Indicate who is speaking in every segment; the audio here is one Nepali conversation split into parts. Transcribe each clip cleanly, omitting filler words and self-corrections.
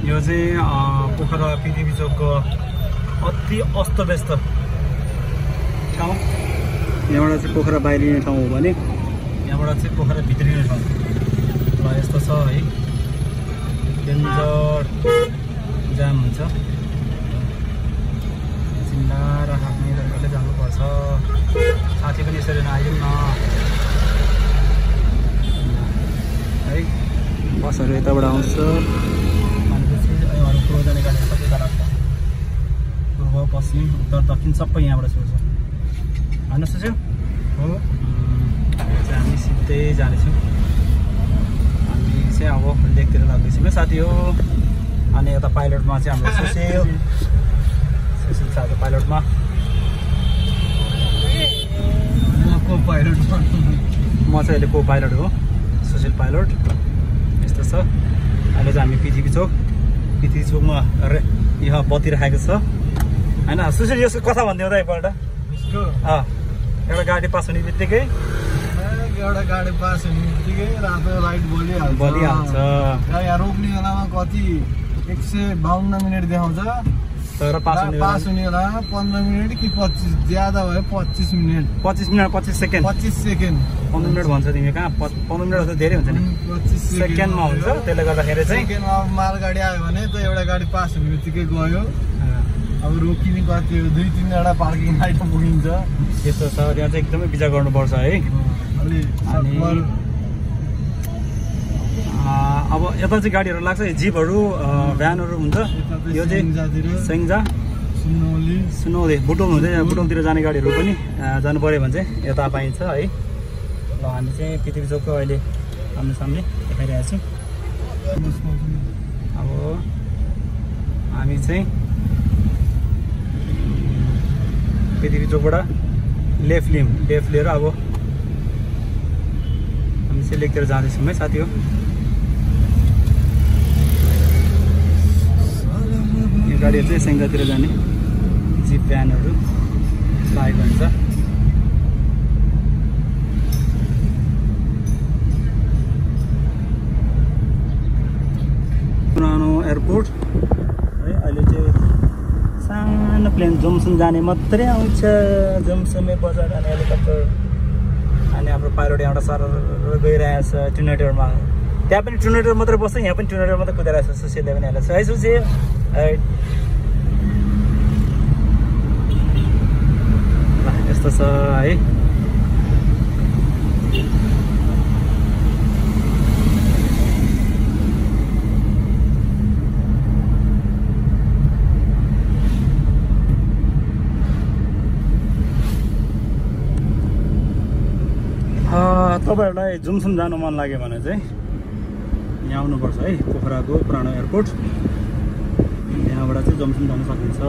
Speaker 1: यो चाहिँ पोखरा पृथ्वी चोकको अति अस्तव्यस्त ठाउँ। यहाँबाट चाहिँ पोखरा बाहिरिने ठाउँ हो भने यहाँबाट चाहिँ पोखरा भित्रिने ठाउँ ल यस्तो छ है। डेन्जर जाम हुन्छ, चिल्लाएर आफ्नै तरिकाले जानुपर्छ। साथी पनि यसरी नआइदिउँ न है। बसहरू यताबाट आउँछ भनेपछि अरू पूर्व जाने गाडी सबै यता लाग्छ। पूर्व पश्चिम उत्तर दक्षिण सबै यहाँबाट छोड्छ होइन सुशील? हो। हामी सिधै जानेछौँ। हामी चाहिँ अब लेकतिर लाग्दैछौँ है साथी हो। अनि यता पाइलटमा चाहिँ हाम्रो सुशील छ पाइलटमा। को पाइलट म चाहिँ अहिले को पाइलट हो, सुशील पाइलट। यस्तो छ। अहिले चाहिँ हामी पृथ्वी चोकमा यहाँ बत्ती राखेको छ होइन सुशील? यसको कथा भनिदिउँ त एकपल्ट। एउटा गाडी पास हुने बित्तिकै
Speaker 2: रातो लाइट बलिहाल्छ। यहाँ रोक्ने बेलामा कति 152 मिनट देखाउँछ,
Speaker 1: तर पास
Speaker 2: हुने बेलामा 15 मिनट कि 25, ज्यादा भयो 25 मिनट
Speaker 1: 25 मिनट 25 सेकेन्ड 15 मिनट भन्छ तिमी कहाँ? 15 मिनट त धेरै हुन्छ नि,
Speaker 2: 25
Speaker 1: सेकेन्डमा हुन्छ। त्यसले गर्दाखेरि चाहिँ
Speaker 2: सेकेन्डमा माल गाडी आयो भने त एउटा गाडी पास हुने बित्तिकै गयो। अब रोकिने कति 2-3वटा पार्किङ लाइट पुगिन्छ।
Speaker 1: यस्तो छ। यहाँ चाहिँ एकदमै विचार गर्नुपर्छ है। अनि अब यता चाहिँ गाडीहरू लाग्छ, जिपहरू भ्यानहरू हुन्छ। यो चाहिँ सेङ्जा सुनौली बुटोल हुन्छ। बुटोलतिर जाने गाडीहरू पनि जानु पऱ्यो भने चाहिँ यता पाइन्छ है। ल हामी चाहिँ पृथ्वी चोकको अहिले आम्ने सामने देखाइरहेको छौँ। अब हामी चाहिँ पृथ्वी चोकबाट लेफ्ट लिएर अब हामी चाहिँ लेकतिर जाँदैछौँ है साथी हो। यो गाडीहरू चाहिँ सेङ्गातिर जाने जिप भ्यानहरू लागेको हुन्छ। पुरानो एयरपोर्ट है। अहिले चाहिँ सानो प्लेन जम्सन जाने मात्रै आउँछ, जम्सनमै बजार जाने हेलिकप्टर। अनि हाम्रो पाइलट यहाँबाट सर गइरहेको छ टुर्नेटरमा। त्यहाँ पनि टुर्नेटर मात्रै बस्छ, यहाँ पनि टुर्नेटर मात्रै कुदाइरहेको छ। सुशीलले पनि हेर्छ है सुशील। यस्तो छ है। तपाईँहरूलाई जुमसुम जानु मन लाग्यो भने चाहिँ यहाँ आउनुपर्छ है। पोखराको पुरानो एयरपोर्ट, यहाँबाट चाहिँ जमसुम जान सकिन्छ।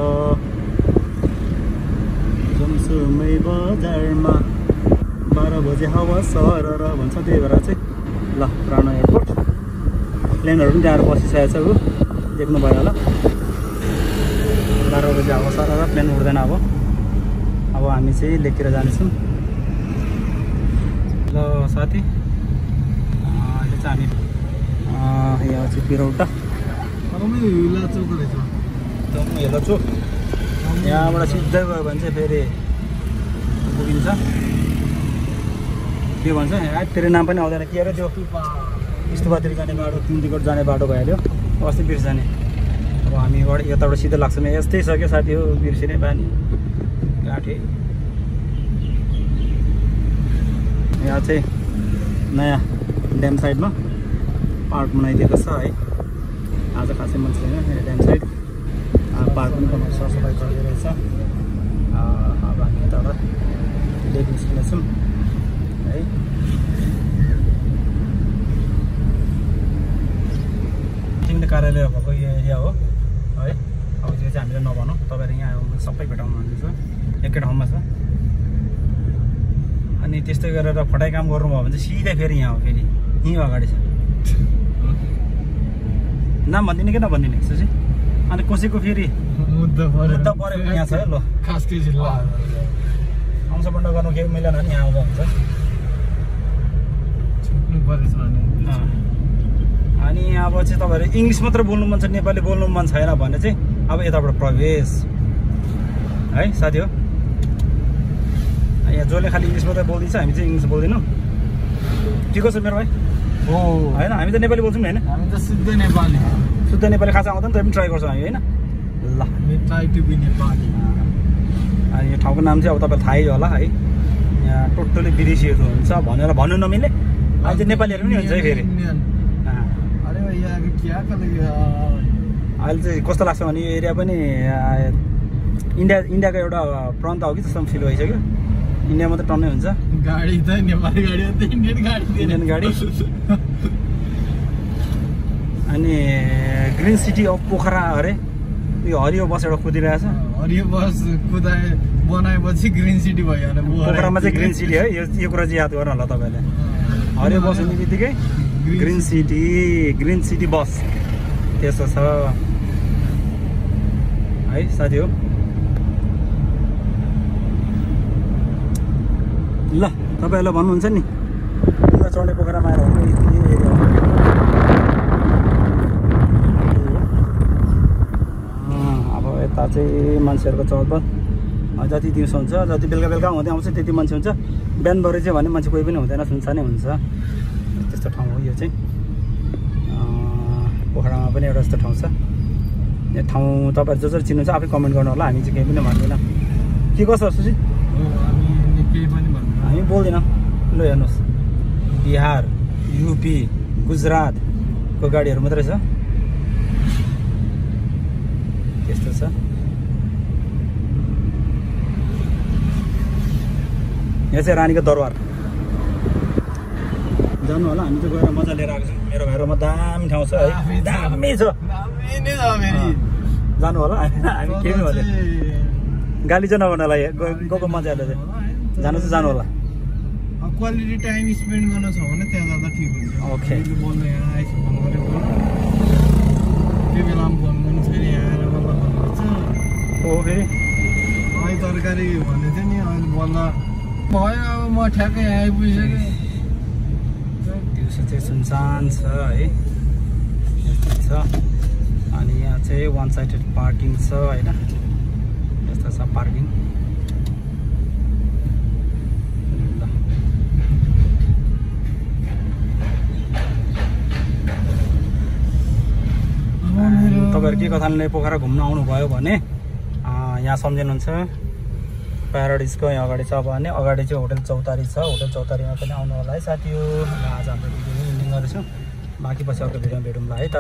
Speaker 1: जमसुमै बजारमा 12 बजे हावा सरर भन्छ। त्यही भएर चाहिँ ल पुरानो एयरपोर्ट। प्लेनहरू पनि त्यहाँ बसिसकेको छ, ऊ देख्नु भयो होला। 12 बजे हावा सरर प्लेन उड्दैन। अब हामी चाहिँ लेकतिर जानेछौँ। ल साथी अहिले चाहिँ हामी यहाँ चाहिँ पिरौटा हेला चोक यहाँबाट सिधै गयो भने चाहिँ फेरि पुगिन्छ। के भन्छ फेरि नाम पनि आउँदैन के अरे त्यो स्तुपातिर जाने बाटो, तिनटिकोट जाने बाटो भइहाल्यो। अस्ति बिर्सने। अब हामीबाट यताबाट सिधै लाग्छौँ। यस्तै छ क्या साथी हो, बिर्सिने बानी काटे। यहाँ चाहिँ नयाँ ड्याम साइडमा पार्क बनाइदिएको छ है। आज खासै मान्छे छैन ड्याम साइड। पार्क पनि बनाउँछ, सफाइ गरिरहेछ। अब हामी यताबाट लेक निस्किनेछौँ है। तिमीले कार्यालय भएको यो एरिया हो है। अब त्यो चाहिँ हामीले नभनौँ, तपाईँहरू यहाँ सबै भेटाउनुहुन्छ एकै ठाउँमा छ। अनि त्यस्तै गरेर फटाइ काम गर्नुभयो भने चाहिँ सिधै फेरि यहाँ हो, फेरि यहीँ अगाडि छ। नाम भनिदिने कि नभनिदिने सुशी? अनि कसैको फेरि मुद्दा परेको यहाँ छ है। ल
Speaker 2: खासकै जिल्ला
Speaker 1: अंशबन्ड गर्नु केही मिलेन भने यहाँ आउँदा हुन्छ।
Speaker 2: छुट्नु परेछ भने
Speaker 1: अनि अब चाहिँ तपाईँहरू इङ्ग्लिस मात्र बोल्नु मन छ, नेपाली बोल्नु मन छैन भने चाहिँ अब यताबाट प्रवेश है साथी हो। यहाँ जसले खालि इङ्ग्लिस मात्रै बोलिदिन्छ, हामी चाहिँ इङ्ग्लिस बोल्दैनौँ। ठिक छ मेरो भाइ
Speaker 2: हो
Speaker 1: होइन, हामी त नेपाली बोल्छौँ नि होइन,
Speaker 2: हामी त शुद्ध नेपाली
Speaker 1: नेपाली खाजा आउँदैन, तर पनि ट्राई गर्छौँ हामी होइन। ल
Speaker 2: ट्राई टु बी नेपाली।
Speaker 1: अनि यो ठाउँको नाम चाहिँ अब तपाईँलाई थाहै होला है, यहाँ टोटली विदेशीहरू हुन्छ भनेर भन्नु नमिल्ने, अहिले चाहिँ नेपालीहरू पनि हुन्छ है फेरि। अहिले चाहिँ कस्तो लाग्छ भने यो एरिया पनि इन्डियाको एउटा प्रान्त हो कि जस्तो फिल भइसक्यो। इन्डिया मात्रै टन्नै हुन्छ,
Speaker 2: गाडी त नेपाली गाडी हो, इन्डियन गाडी।
Speaker 1: अनि ग्रिन सिटी अफ पोखरा अरे, यो हरियो बस एउटा कुदिरहेछ।
Speaker 2: हरियो बस बनाएपछि ग्रिन सिटी भयो।
Speaker 1: पोखरामा चाहिँ ग्रिन सिटी है, यो कुरा चाहिँ याद गर्नु होला तपाईँले। हरियो बस हुने बित्तिकै ग्रिन सिटी बस त्यस्तो छ है साथी हो। ल तपाईँहरूलाई भन्नुहुन्छ नि ढुङ्गा चढ्ने पोखरामा आएर यो एरिया हो। अब यता चाहिँ मान्छेहरूको चहलपहल जति दिउँसो हुन्छ, जति बेलुका हुँदै आउँछ त्यति मान्छे हुन्छ। बिहानभरि चाहिँ भने मान्छे कोही पनि हुँदैन, सुनसानै हुन्छ। त्यस्तो ठाउँ हो यो चाहिँ, पोखरामा पनि एउटा यस्तो ठाउँ छ। यो ठाउँ तपाईँहरू जसरी चिन्नुहुन्छ आफै कमेन्ट गर्नु होला, हामी चाहिँ केही पनि भन्दैनौँ। के कसो सुशी हामी बोल्दैनौँ। ल हेर्नुहोस्, बिहार, युपी, गुजरातको गाडीहरू मात्रै छ, त्यस्तो छ। यहाँ चाहिँ रानीको दरबार जानु होला, हामी चाहिँ गएर मजा लिएर आएको छौँ। मेरो घरमा दामी ठाउँ छ है, दामी छ, जानु होला। हामी के पनि भन्दै गाली चाहिँ नगर्नलाई गएको मजाले चाहिँ जानु चाहिँ जानु होला।
Speaker 2: क्वालिटी टाइम स्पेन्ड गर्न छ भने त्यहाँ जाँदा ठिक हुन्छ।
Speaker 1: ओके
Speaker 2: बोल्नु यहाँ आइस फोन गरेर त्यो बेलामा फोन गर्नु छैन, यहाँ आएर बल्ल भन्नुपर्छ।
Speaker 1: हो फेरि
Speaker 2: अहिले तरकारी भन्दै थियो नि, अहिले बल्ल भयो। अब म ठ्याक्कै यहाँ आइपुगिसकेँ।
Speaker 1: दिउँसो चाहिँ सुनसान छ है, यस्तो छ। अनि यहाँ चाहिँ वान साइडेड पार्किङ छ होइन, यस्तो छ पार्किङ। तपाईँहरू के कथाले पोखरा घुम्न आउनुभयो भने यहाँ सम्झिनुहुन्छ प्याराडाइजको यहाँ अगाडि छ भने अगाडि चाहिँ होटल चौतारी छ। होटल चौतारीमा पनि आउनु होला है साथी हो। आज हाम्रो भिडियो पनि इन्डिङ गर्दैछौँ, बाँकी पछि अर्को भिडियोमा भेटौँला है त।